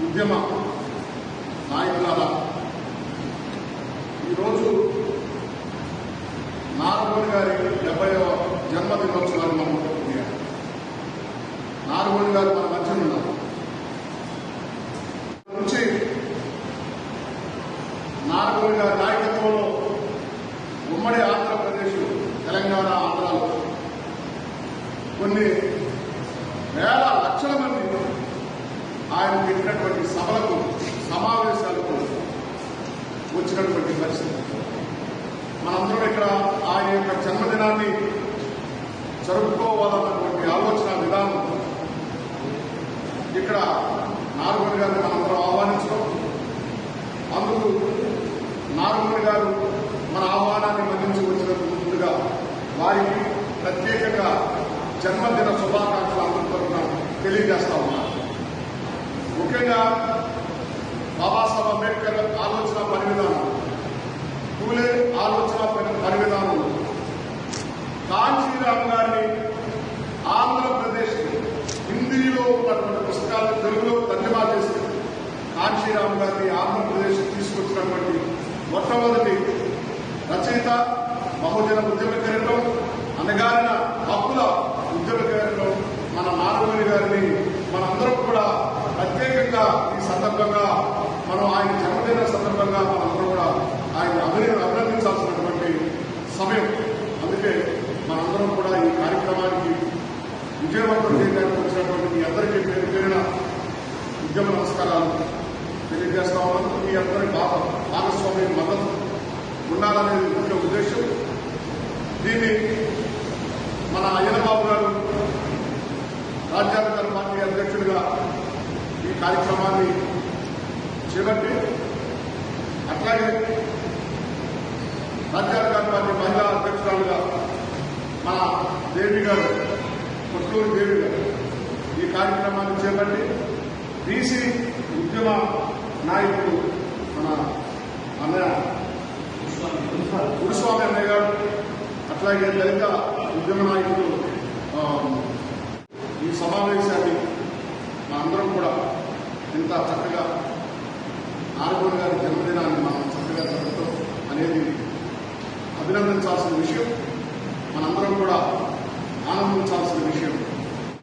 ఉద్యమ నాయకులారా, ఈరోజు నారగోని గారి 70వ జన్మదినోత్సవాన్ని మనం జరుపుకున్నాం. నారగోని గారు మన మధ్య ఉన్నారు. నుంచి నారగోని గారి నాయకత్వంలో ఉమ్మడి ఆంధ్రప్రదేశ్, తెలంగాణ, ఆంధ్రాలో కొన్ని వేల లక్షల మంది ఆయన పెట్టినటువంటి సభలకు, సమావేశాలకు వచ్చినటువంటి పరిస్థితి. మనందరం ఇక్కడ ఆయన యొక్క జన్మదినాన్ని జరుపుకోవాలన్నటువంటి ఆలోచన విధానం ఇక్కడ నారగోని గారిని మనందరం ఆహ్వానించడం, అందుకు నారగోని గారు మన ఆహ్వానాన్ని మన్నించి వచ్చినందుకు ముందుగా వారికి ప్రత్యేకంగా జన్మదిన శుభాకాంక్షలు అందరితో తెలియజేస్తా ఉన్నారు. ముఖ్యంగా బాబాసాహెబ్ అంబేద్కర్ ఆలోచన పరివిధానం, పూలే ఆలోచన పరివిధానం, కాంచీరామ్ గారిని ఆంధ్రప్రదేశ్ హిందీలో ఉన్నటువంటి పుస్తకాలను తెలుగులో తర్జుమా చేసి కాంచీరామ్ గారిని ఆంధ్రప్రదేశ్ తీసుకొచ్చినటువంటి మొట్టమొదటి రచయిత, బహుజన ఉద్యమకారులు, అనగారిన హక్కుల ఉద్యమకారులు మన నారగోని గారిని మనందరం కూడా ప్రత్యేకంగా ఈ సందర్భంగా మనం ఆయన జన్మదిన సందర్భంగా మనందరం కూడా ఆయన అభినందించాల్సినటువంటి సమయం. అందుకే మనందరం కూడా ఈ కార్యక్రమానికి విజయవంతం చేయడానికి వచ్చినటువంటి మీ అందరికీ పేరు పేరున ఉద్యమ నమస్కారాలు తెలియజేస్తా ఉన్నాను. మీ అందరి భాగస్వామ్యం, మద్దతు ఉండాలనేది ముఖ్య ఉద్దేశం. దీన్ని మన అయ్యనబాబు గారు రాజ్యాంగ పార్టీ అధ్యక్షుడిగా ఈ కార్యక్రమాన్ని చేపట్టి, అట్లాగే రాజ్యాంగ పార్టీ మహిళా అధ్యక్షురాలుగా మన దేవి గారు, కొట్లూరు దేవి గారు ఈ కార్యక్రమాన్ని చేపట్టి, బీసీ ఉద్యమ నాయకుడు మన అన్నయ్య గురుస్వామి అన్నయ్య గారు, అట్లాగే దళిత ఉద్యమ నాయకుడు ఈ సమావేశాన్ని మా అందరం కూడా ఇంత చక్కగా నారగోని గారి జన్మదినాన్ని మనం చక్కగా జరుపుతాం అనేది అభినందించాల్సిన విషయం, మనందరం కూడా ఆనందించాల్సిన విషయం.